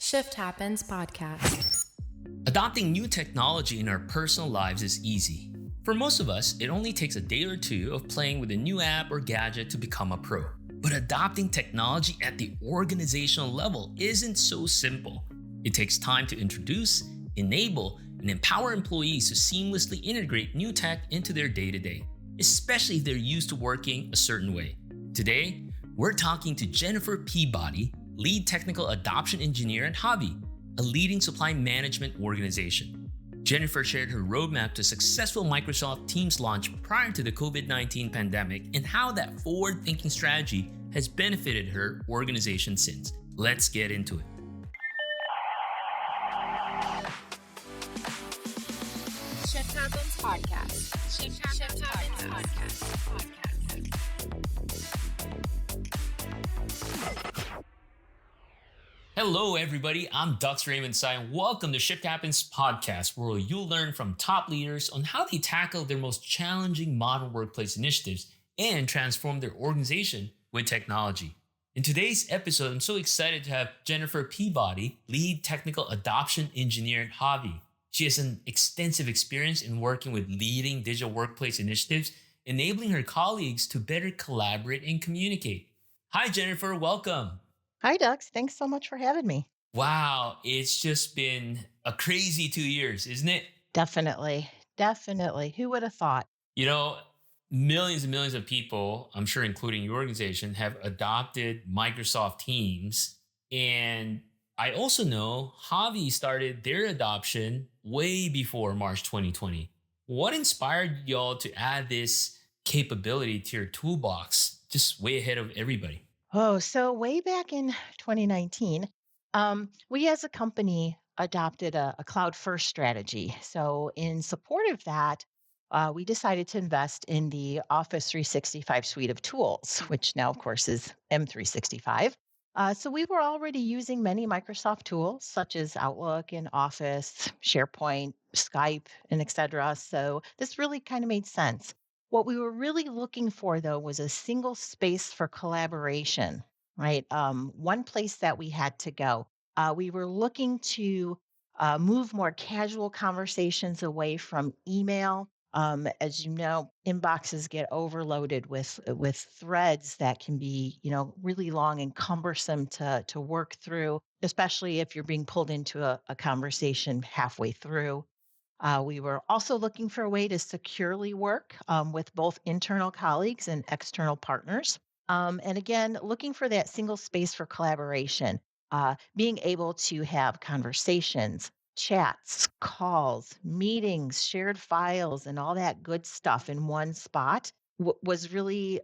Shift Happens podcast. Adopting new technology in our personal lives is easy. For most of us, it only takes a day or two of playing with a new app or gadget to become a pro. But adopting technology at the organizational level isn't so simple. It takes time to introduce, enable, and empower employees to seamlessly integrate new tech into their day-to-day, especially if they're used to working a certain way. Today, we're talking to Jennifer Peabody, Lead Technical Adoption Engineer at HAVI, a leading supply management organization. Jennifer shared her roadmap to successful Microsoft Teams launch prior to the COVID-19 pandemic and how that forward-thinking strategy has benefited her organization since. Let's get into it. Shift Happens podcast. Shift Happens podcast. Hello, everybody. I'm Dr. Raymond and welcome to Shift Happens podcast, where you'll learn from top leaders on how they tackle their most challenging modern workplace initiatives and transform their organization with technology. In today's episode, I'm so excited to have Jennifer Peabody, Lead Technical Adoption Engineer at HAVI. She has an extensive experience in working with leading digital workplace initiatives, enabling her colleagues to better collaborate and communicate. Hi, Jennifer. Welcome. Hi, Dux. Thanks so much for having me. Wow, it's just been a crazy 2 years, isn't it? Definitely. Who would have thought? You know, millions and millions of people, I'm sure including your organization, have adopted Microsoft Teams. And I also know HAVI started their adoption way before March 2020. What inspired y'all to add this capability to your toolbox just way ahead of everybody? Oh, so way back in 2019, we as a company adopted a cloud-first strategy. So in support of that, we decided to invest in the Office 365 suite of tools, which now, of course, is M365. So we were already using many Microsoft tools, such as Outlook and Office, SharePoint, Skype, and et cetera. So this really kind of made sense. What we were really looking for, though, was a single space for collaboration, right? One place that we had to go. We were looking to move more casual conversations away from email. As you know, inboxes get overloaded with threads that can be, really long and cumbersome to work through, especially if you're being pulled into a conversation halfway through. We were also looking for a way to securely work with both internal colleagues and external partners. And again, looking for that single space for collaboration, being able to have conversations, chats, calls, meetings, shared files, and all that good stuff in one spot was really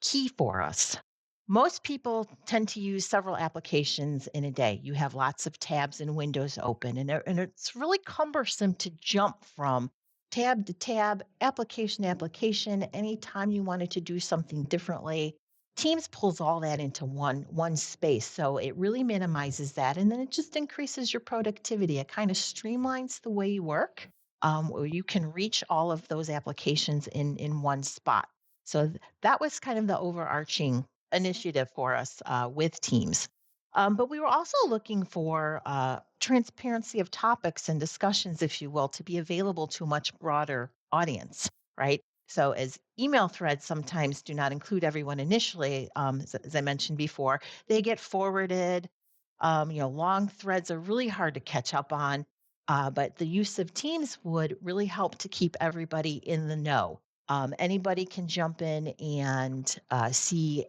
key for us. Most people tend to use several applications in a day. You have lots of tabs and windows open, and it's really cumbersome to jump from tab to tab, application to application, anytime you wanted to do something differently. Teams pulls all that into one space, so it really minimizes that, and then it just increases your productivity. It kind of streamlines the way you work, where you can reach all of those applications in one spot. So that was kind of the overarching initiative for us with Teams. But we were also looking for transparency of topics and discussions, if you will, to be available to a much broader audience, right? So as email threads sometimes do not include everyone initially, as I mentioned before, they get forwarded. Long threads are really hard to catch up on, but the use of Teams would really help to keep everybody in the know. Anybody can jump in and see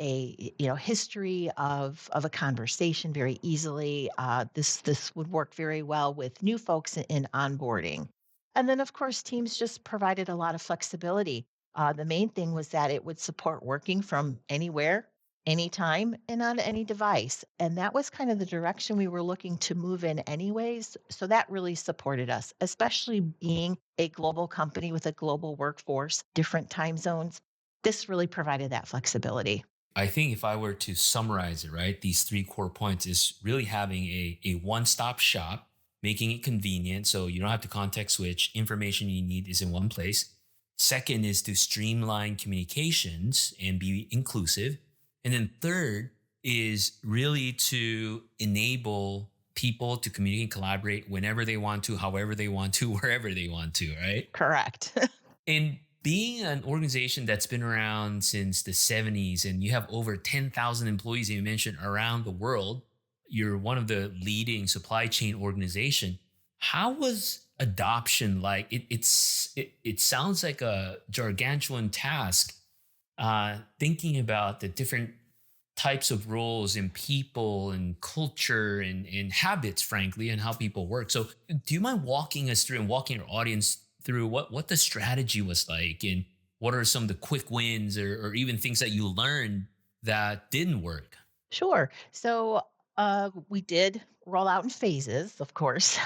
a history of a conversation very easily. This would work very well with new folks in onboarding. And then, of course, Teams just provided a lot of flexibility. The main thing was that it would support working from anywhere, anytime, and on any device. And that was kind of the direction we were looking to move in anyways. So that really supported us, especially being a global company with a global workforce, different time zones. This really provided that flexibility. I think if I were to summarize it, right, these three core points is really having a one-stop shop, making it convenient so you don't have to context switch. Information you need is in one place. Second is to streamline communications and be inclusive. And then third is really to enable people to communicate and collaborate whenever they want to, however they want to, wherever they want to, right? Correct. And being an organization that's been around since the 70s and you have over 10,000 employees, you mentioned, around the world, you're one of the leading supply chain organization. How was adoption like? It sounds like a gargantuan task, thinking about the different types of roles and people and culture and habits, frankly, and how people work. So, do you mind walking us through and walking our audience through what the strategy was like and what are some of the quick wins or even things that you learned that didn't work? Sure. So we did roll out in phases, of course.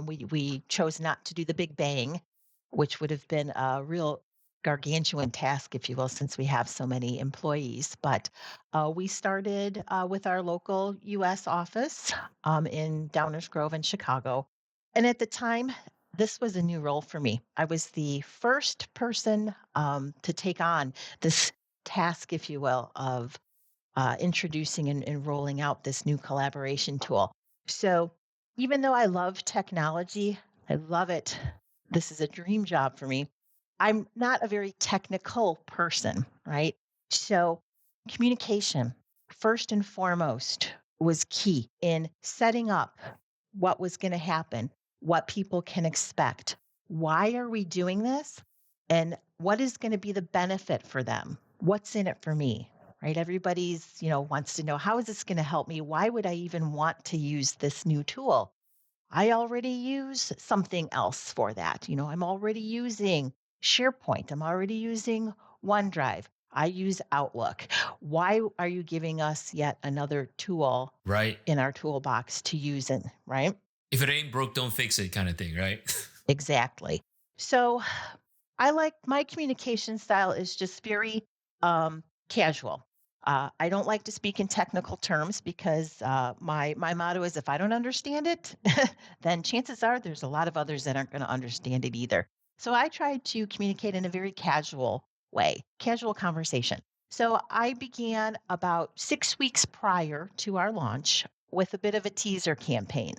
We chose not to do the big bang, which would have been a real gargantuan task, if you will, since we have so many employees. But we started with our local U.S. office in Downers Grove in Chicago. And at the time, this was a new role for me. I was the first person to take on this task, if you will, of introducing and rolling out this new collaboration tool. So even though I love technology, I love it. This is a dream job for me. I'm not a very technical person, right? So communication, first and foremost, was key in setting up what was going to happen, what people can expect. Why are we doing this? And what is going to be the benefit for them? What's in it for me? Right? Everybody's, wants to know, how is this going to help me? Why would I even want to use this new tool? I already use something else for that. I'm already using SharePoint. I'm already using OneDrive. I use Outlook. Why are you giving us yet another tool Right. in our toolbox to use it, right? If it ain't broke, don't fix it, kind of thing, right? Exactly. So I like my communication style is just very casual. I don't like to speak in technical terms because my motto is if I don't understand it, then chances are there's a lot of others that aren't going to understand it either. So I try to communicate in a very casual way, casual conversation. So I began about 6 weeks prior to our launch with a bit of a teaser campaign.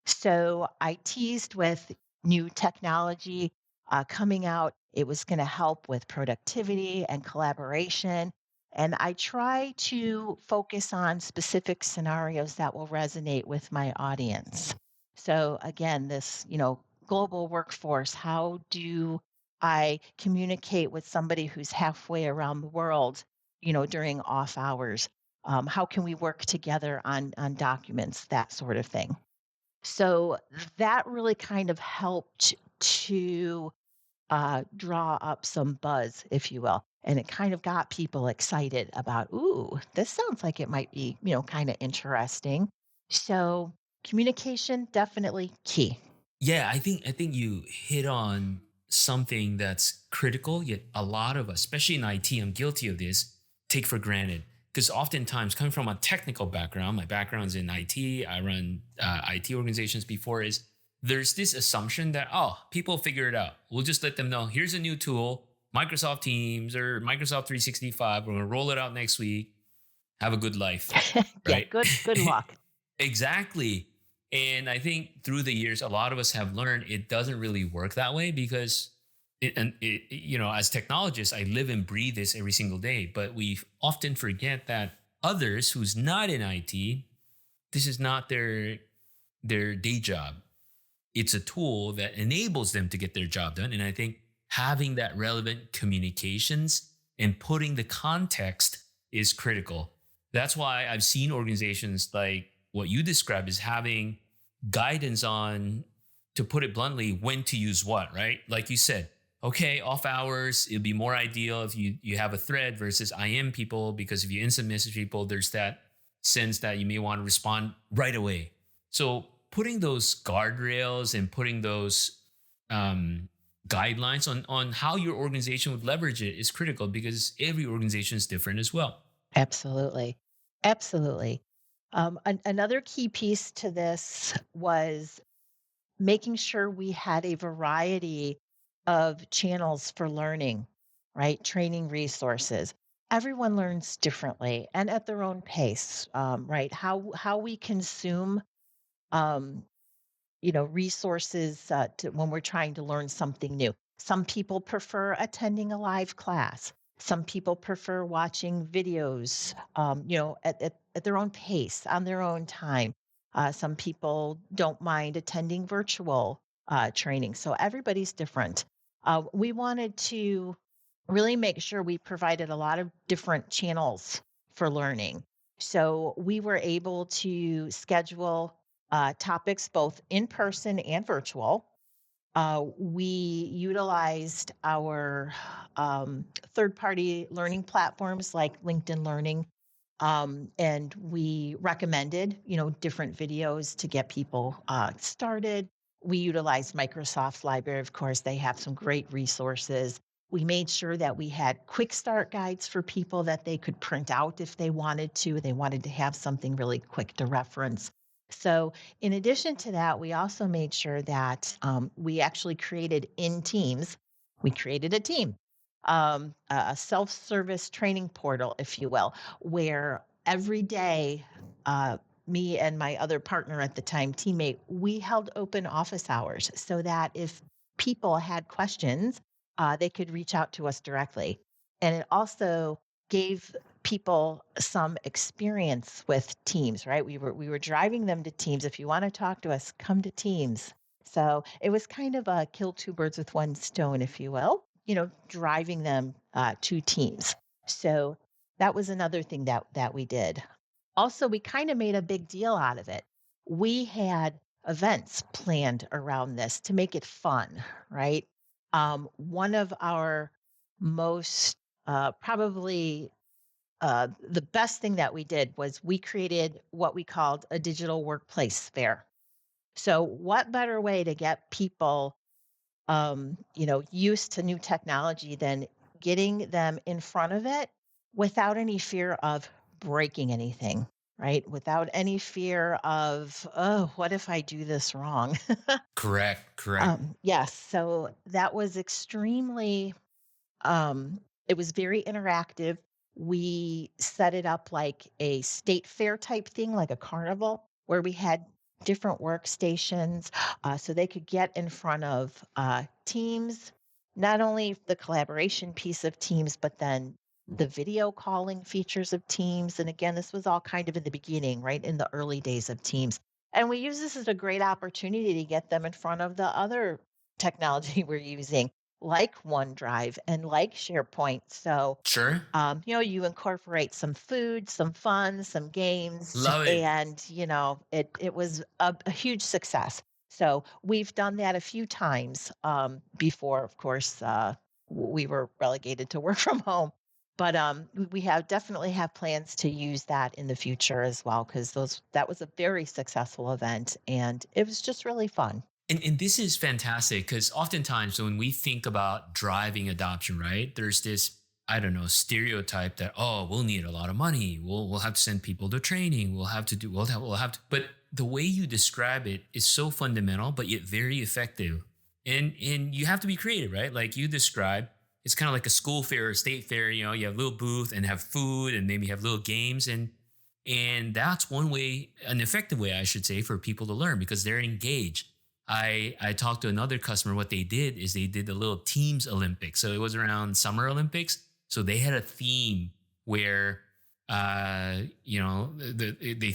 So I teased with new technology coming out. It was going to help with productivity and collaboration. And I try to focus on specific scenarios that will resonate with my audience. So again, this, global workforce, how do I communicate with somebody who's halfway around the world, during off hours? How can we work together on documents, that sort of thing? So that really kind of helped to draw up some buzz, if you will. And it kind of got people excited about, ooh, this sounds like it might be, kind of interesting. So communication definitely key. Yeah, I think you hit on something that's critical, yet a lot of us, especially in IT, I'm guilty of this, take for granted. Because oftentimes, coming from a technical background, my background's in IT, I run IT organizations before, is there's this assumption that, oh, people figure it out. We'll just let them know, here's a new tool, Microsoft Teams or Microsoft 365. We're going to roll it out next week. Have a good life, Yeah, right? good luck. Exactly. And I think through the years, a lot of us have learned it doesn't really work that way because as technologists, I live and breathe this every single day, but we often forget that others who's not in IT, this is not their day job. It's a tool that enables them to get their job done. And I think having that relevant communications and putting the context is critical. That's why I've seen organizations like what you described as having guidance on, to put it bluntly, when to use what, right? Like you said, okay, off hours, it'd be more ideal if you have a thread versus IM people, because if you instant message people, there's that sense that you may want to respond right away. So putting those guardrails and putting those guidelines on how your organization would leverage it is critical because every organization is different as well. Absolutely. Absolutely. Another key piece to this was making sure we had a variety of channels for learning, right? Training resources. Everyone learns differently and at their own pace, right? How we consume um, resources when we're trying to learn something new. Some people prefer attending a live class. Some people prefer watching videos, at their own pace, on their own time. Some people don't mind attending virtual training. So everybody's different. We wanted to really make sure we provided a lot of different channels for learning. So we were able to schedule topics both in person and virtual. We utilized our third party learning platforms like LinkedIn Learning. And we recommended, different videos to get people started. We utilized Microsoft's library. Of course, they have some great resources. We made sure that we had quick start guides for people that they could print out if they wanted to. They wanted to have something really quick to reference. So, in addition to that, we also made sure that we actually created in teams, we created a team, a self service training portal, if you will, where every day, me and my other partner at the time, teammate, we held open office hours so that if people had questions, they could reach out to us directly. And it also gave people some experience with Teams, right? We were driving them to Teams. If you want to talk to us, come to Teams. So it was kind of a kill two birds with one stone, if you will, driving them to Teams. So that was another thing that we did. Also, we kind of made a big deal out of it. We had events planned around this to make it fun, right? One of our most probably the best thing that we did was we created what we called a digital workplace fair. So, what better way to get people, used to new technology than getting them in front of it without any fear of breaking anything, right? Without any fear of, oh, what if I do this wrong? Correct, correct. Yes. So that was extremely it was very interactive. We set it up like a state fair type thing, like a carnival, where we had different workstations so they could get in front of teams, not only the collaboration piece of teams, but then the video calling features of teams. And again, this was all kind of in the beginning, right? In the early days of teams. And we use this as a great opportunity to get them in front of the other technology we're using like OneDrive and like SharePoint. So, Sure. you incorporate some food, some fun, some games, Love it. and it was a huge success. So we've done that a few times before. Of course, we were relegated to work from home, but we have definitely have plans to use that in the future as well because those that was a very successful event and it was just really fun. And this is fantastic because oftentimes when we think about driving adoption, right, there's this, I don't know, stereotype that, oh, we'll need a lot of money. We'll have to send people to training. We'll have to, but the way you describe it is so fundamental, but yet very effective. And you have to be creative, right? Like you described, it's kind of like a school fair or state fair, you have a little booth and have food and maybe have little games. And that's one way, an effective way, I should say, for people to learn because they're engaged. I talked to another customer. What they did is they did the little teams Olympics. So it was around Summer Olympics. So they had a theme where, they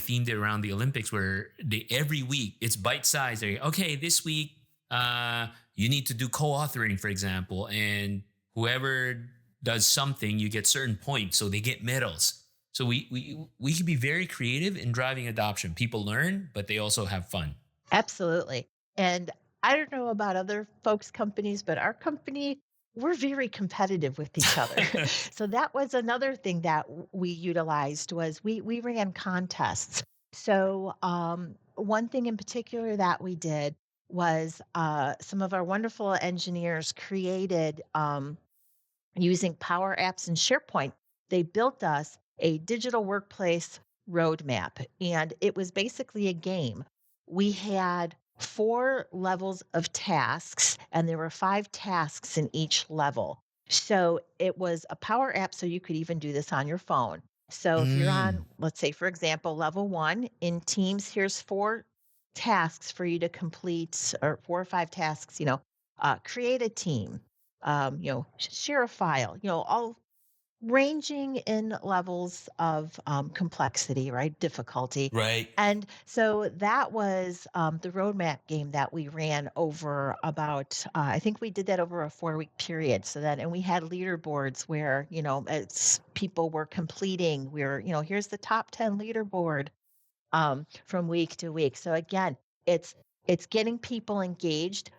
themed it around the Olympics where every week it's bite sized. Okay, this week, you need to do co-authoring, for example, and whoever does something, you get certain points. So they get medals. So we can be very creative in driving adoption. People learn, but they also have fun. Absolutely. And I don't know about other folks' companies, but our company, we're very competitive with each other. So that was another thing that we utilized was we ran contests. So one thing in particular that we did was some of our wonderful engineers created using Power Apps and SharePoint, they built us a digital workplace roadmap. And it was basically a game. We had four levels of tasks, and there were five tasks in each level. So it was a Power App, so you could even do this on your phone. So if you're on, Mm, let's say, for example, level one in Teams, here's four tasks for you to complete, or 4 or 5 tasks, create a team, share a file, all ranging in levels of complexity, right? Difficulty. Right. And so that was the roadmap game that we ran over about, I think we did that over a 4 week period. So that, and we had leaderboards where, it's people were completing, here's the top 10 leaderboard from week to week. So again, it's, it's getting people engaged,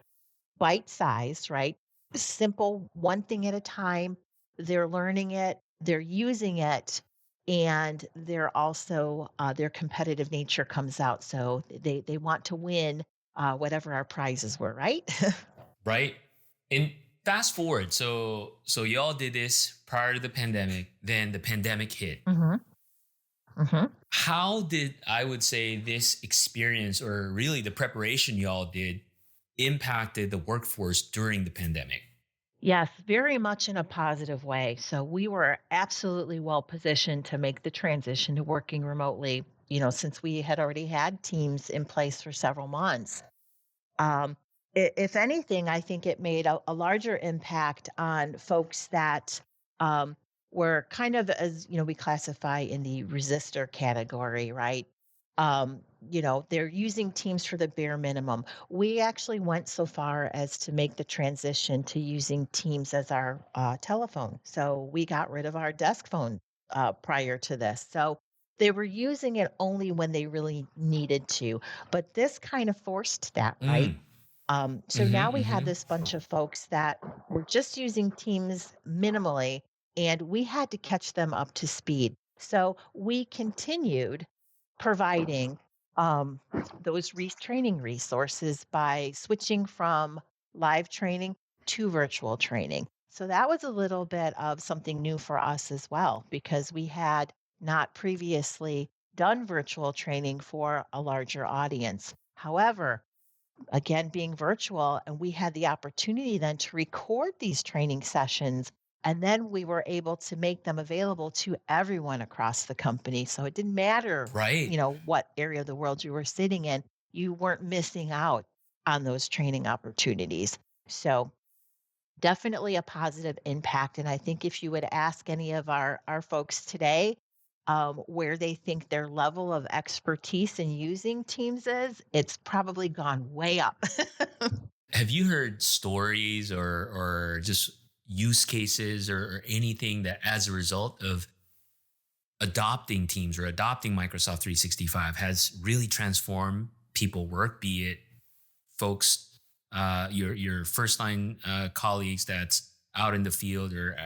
bite size, right? Simple, one thing at a time. They're learning it, they're using it, and they're also their competitive nature comes out. So they want to win whatever our prizes were, right? Right. And fast forward. So y'all did this prior to the pandemic, then the pandemic hit. hmm hmm How did, I would say, this experience, or really the preparation y'all did, impacted the workforce during the pandemic? Yes, very much in a positive way. So we were absolutely well positioned to make the transition to working remotely, since we had already had teams in place for several months. Um, if anything, I think it made a larger impact on folks that um, were kind of, as we classify in the resistor category, right? Um, they're using Teams for the bare minimum. We actually went so far as to make the transition to using Teams as our telephone. So we got rid of our desk phone prior to this. So they were using it only when they really needed to. But this kind of forced that, right? Mm. So now Mm-hmm, we had mm-hmm. this bunch of folks that were just using Teams minimally, and we had to catch them up to speed. So we continued providing those training resources by switching from live training to virtual training. So that was a little bit of something new for us as well, because we had not previously done virtual training for a larger audience. However, again, being virtual, and we had the opportunity then to record these training sessions, and then we were able to make them available to everyone across the company. So it didn't matter, Right. what area of the world you were sitting in, you weren't missing out on those training opportunities. So definitely a positive impact. And I think if you would ask any of our folks today, where they think their level of expertise in using Teams is, it's probably gone way up. Have you heard stories, or just use cases, or anything that, as a result of adopting Teams or adopting Microsoft 365, has really transformed people work, be it folks, your first line colleagues that's out in the field, or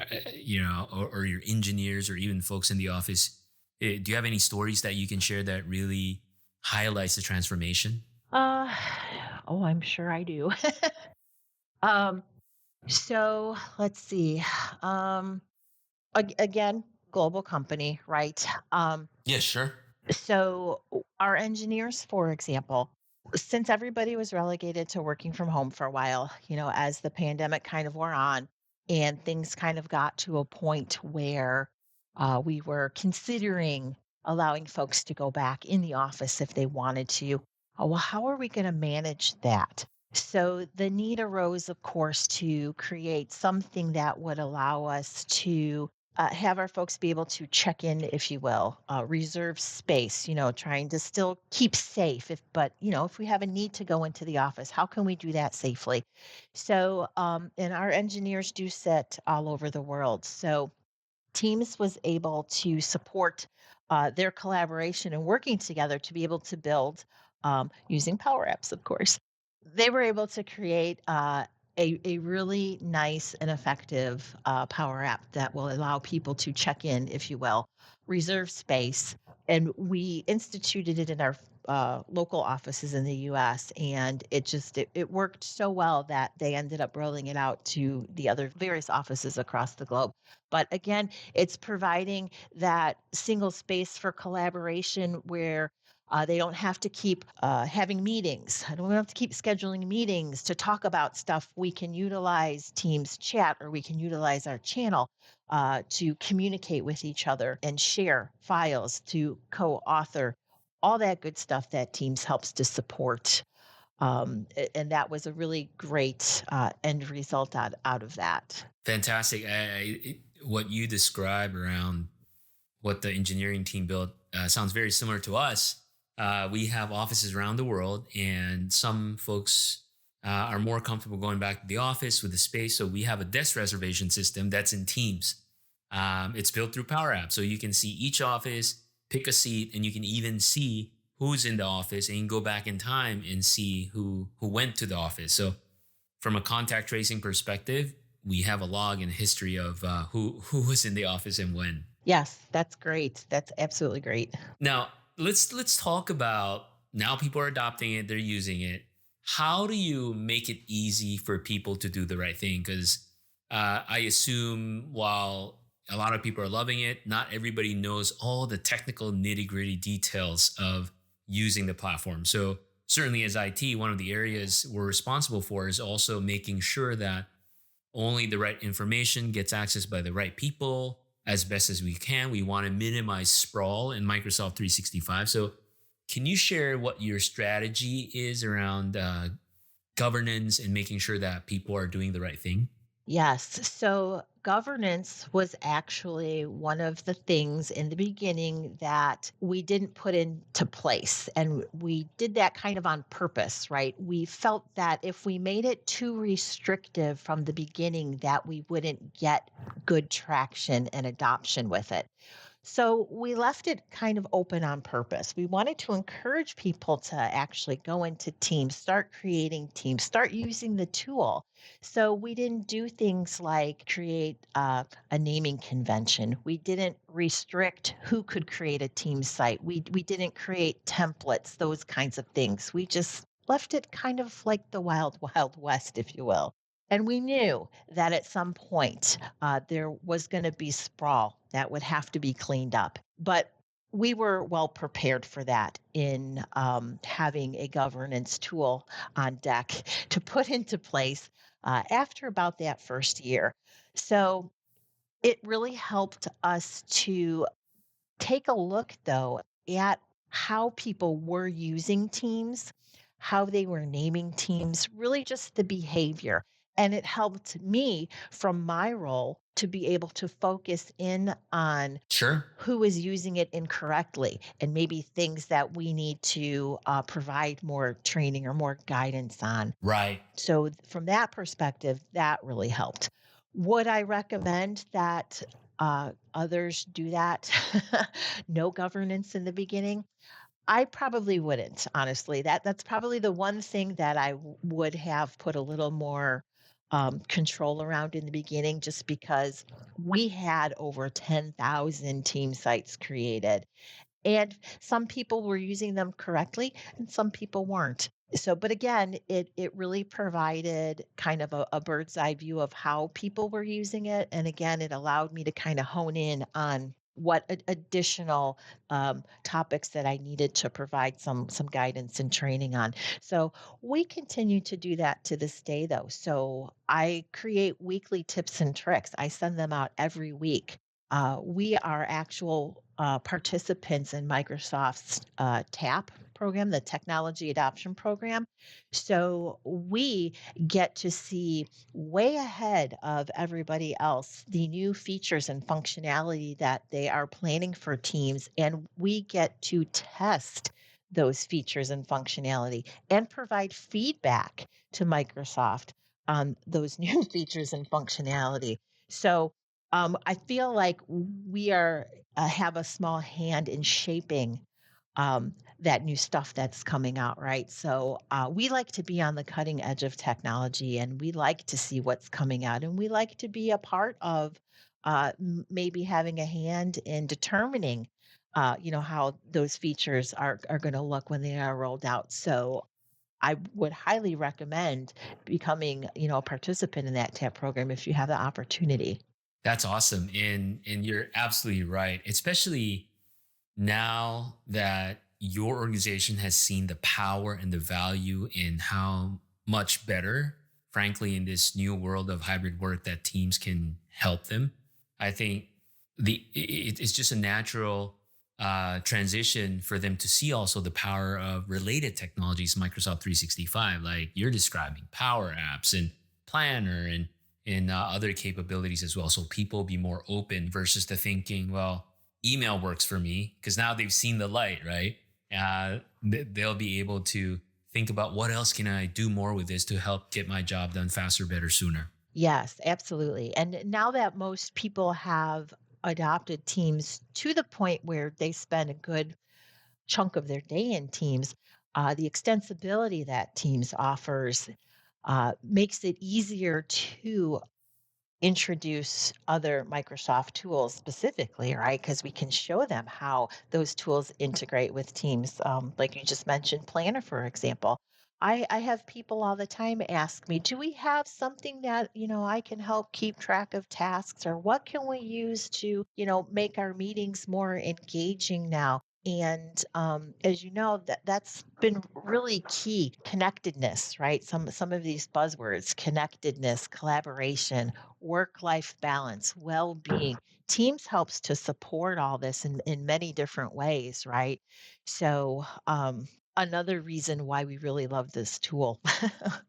or your engineers, or even folks in the office? Do you have any stories that you can share that really highlights the transformation? uh, oh, I'm sure I do. um, so let's see. Um, again, global company, right? Yeah, sure. So, our engineers, for example, since everybody was relegated to working from home for a while, as the pandemic kind of wore on and things kind of got to a point where we were considering allowing folks to go back in the office if they wanted to. Well, how are we going to manage that? So, the need arose, of course, to create something that would allow us to have our folks be able to check in, if you will, reserve space, trying to still keep safe. If we have a need to go into the office, how can we do that safely? So, and our engineers do sit all over the world. So, Teams was able to support their collaboration and working together to be able to build using Power Apps, of course. They were able to create a really nice and effective Power App that will allow people to check in, if you will, reserve space. And we instituted it in our local offices in the US, and it worked so well that they ended up rolling it out to the other various offices across the globe. But again, it's providing that single space for collaboration where they don't have to keep having meetings. I don't have to keep scheduling meetings to talk about stuff. We can utilize Teams chat, or we can utilize our channel to communicate with each other and share files, to co author all that good stuff that Teams helps to support. And that was a really great end result out of that. Fantastic. What you describe around what the engineering team built sounds very similar to us. We have offices around the world, and some folks are more comfortable going back to the office with the space. So we have a desk reservation system that's in Teams. It's built through Power App, so you can see each office, pick a seat, and you can even see who's in the office, and you can go back in time and see who went to the office. So from a contact tracing perspective, we have a log and history of who was in the office and when. Yes, that's great. That's absolutely great. Now, let's talk about now people are adopting it, they're using it. How do you make it easy for people to do the right thing? Because I assume while a lot of people are loving it, not everybody knows all the technical nitty gritty details of using the platform. So certainly as IT, one of the areas we're responsible for is also making sure that only the right information gets accessed by the right people as best as we can. We want to minimize sprawl in Microsoft 365. So, can you share what your strategy is around governance and making sure that people are doing the right thing? Yes. So governance was actually one of the things in the beginning that we didn't put into place. And we did that kind of on purpose, right? We felt that if we made it too restrictive from the beginning, that we wouldn't get good traction and adoption with it. So we left it kind of open on purpose. We wanted to encourage people to actually go into teams, start creating teams, start using the tool. So we didn't do things like create a naming convention. We didn't restrict who could create a team site. We didn't create templates, those kinds of things. We just left it kind of like the wild, wild west, if you will. And we knew that at some point there was going to be sprawl that would have to be cleaned up. But we were well prepared for that in having a governance tool on deck to put into place after about that first year. So it really helped us to take a look, though, at how people were using teams, how they were naming teams, really just the behavior. And it helped me from my role to be able to focus in on Sure. who is using it incorrectly and maybe things that we need to provide more training or more guidance on. Right. So, from that perspective, that really helped. Would I recommend that others do that? No governance in the beginning? I probably wouldn't, honestly. That's probably the one thing that would have put a little more control around in the beginning, just because we had over 10,000 team sites created. And some people were using them correctly and some people weren't. So, but again, it really provided kind of a bird's eye view of how people were using it. And again, it allowed me to kind of hone in on what additional topics that I needed to provide some guidance and training on. So we continue to do that to this day, though. So I create weekly tips and tricks. I send them out every week. We are actual participants in Microsoft's TAP program, the Technology Adoption Program. So we get to see way ahead of everybody else the new features and functionality that they are planning for teams. And we get to test those features and functionality and provide feedback to Microsoft on those new features and functionality. So I feel like we are have a small hand in shaping that new stuff that's coming out, right? So we like to be on the cutting edge of technology, and we like to see what's coming out, and we like to be a part of maybe having a hand in determining, how those features are going to look when they are rolled out. So I would highly recommend becoming, a participant in that TAP program if you have the opportunity. That's awesome. And you're absolutely right. Especially now that your organization has seen the power and the value in how much better, frankly, in this new world of hybrid work that teams can help them. I think it's just a natural transition for them to see also the power of related technologies, Microsoft 365, like you're describing, Power Apps and Planner and other capabilities as well. So people be more open versus the thinking, well, email works for me because now they've seen the light, right? They'll be able to think about what else can I do more with this to help get my job done faster, better, sooner. Yes, absolutely. And now that most people have adopted Teams to the point where they spend a good chunk of their day in Teams, the extensibility that Teams offers makes it easier to introduce other Microsoft tools specifically, right? Because we can show them how those tools integrate with Teams. Like you just mentioned, Planner, for example. I have people all the time ask me, do we have something that, I can help keep track of tasks, or what can we use to, make our meetings more engaging now? And as you know, that's been really key. Connectedness, right? Some of these buzzwords: connectedness, collaboration, work-life balance, well-being. Teams helps to support all this in many different ways, right? So another reason why we really love this tool.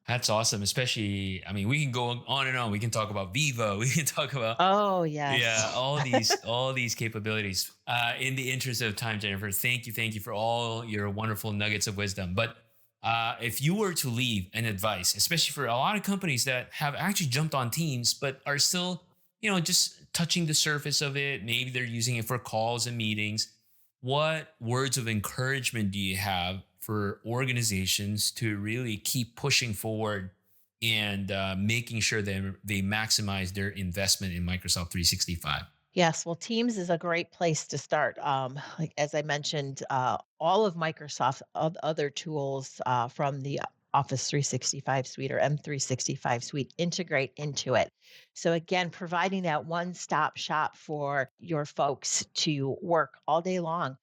That's awesome. Especially, I mean, we can go on and on. We can talk about Vivo. We can talk about Oh, yes. yeah, all these capabilities. In the interest of time, Jennifer, thank you for all your wonderful nuggets of wisdom. But if you were to leave an advice, especially for a lot of companies that have actually jumped on Teams but are still, just touching the surface of it, maybe they're using it for calls and meetings. What words of encouragement do you have for organizations to really keep pushing forward and making sure that they maximize their investment in Microsoft 365? Yes, well, Teams is a great place to start. Like as I mentioned, all of Microsoft's other tools from the Office 365 suite or M365 suite integrate into it. So again, providing that one-stop shop for your folks to work all day long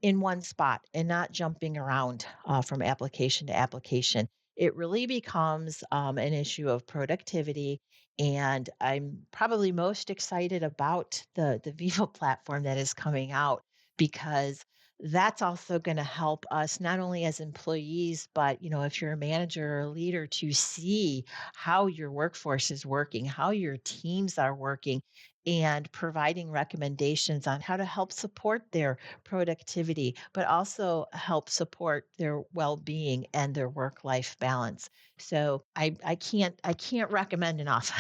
in one spot and not jumping around from application to application. It really becomes an issue of productivity, and I'm probably most excited about the Vivo platform that is coming out, because that's also going to help us not only as employees, but if you're a manager or a leader, to see how your workforce is working, how your teams are working, and providing recommendations on how to help support their productivity, but also help support their well-being and their work-life balance. So I can't recommend enough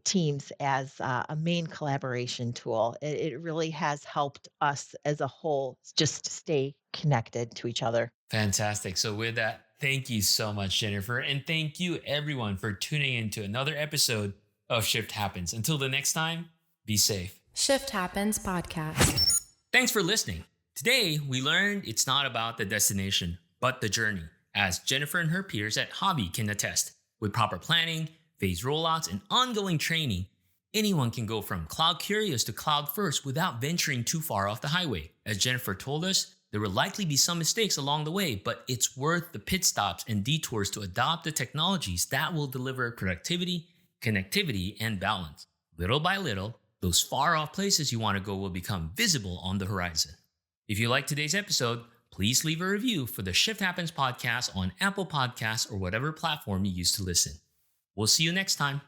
Teams as a main collaboration tool. It really has helped us as a whole just stay connected to each other. Fantastic. So, with that, thank you so much, Jennifer. And thank you, everyone, for tuning in to another episode of Shift Happens. Until the next time, be safe. Shift Happens Podcast. Thanks for listening. Today, we learned it's not about the destination, but the journey, as Jennifer and her peers at HAVI can attest. With proper planning, phased rollouts, and ongoing training, anyone can go from cloud curious to cloud first without venturing too far off the highway. As Jennifer told us, there will likely be some mistakes along the way, but it's worth the pit stops and detours to adopt the technologies that will deliver productivity, connectivity, and balance. Little by little, those far off places you want to go will become visible on the horizon. If you like today's episode, please leave a review for the Shift Happens podcast on Apple Podcasts or whatever platform you use to listen. We'll see you next time.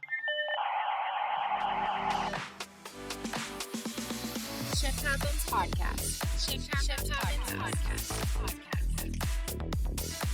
Shift Happens Podcast. Shift Happens Podcast.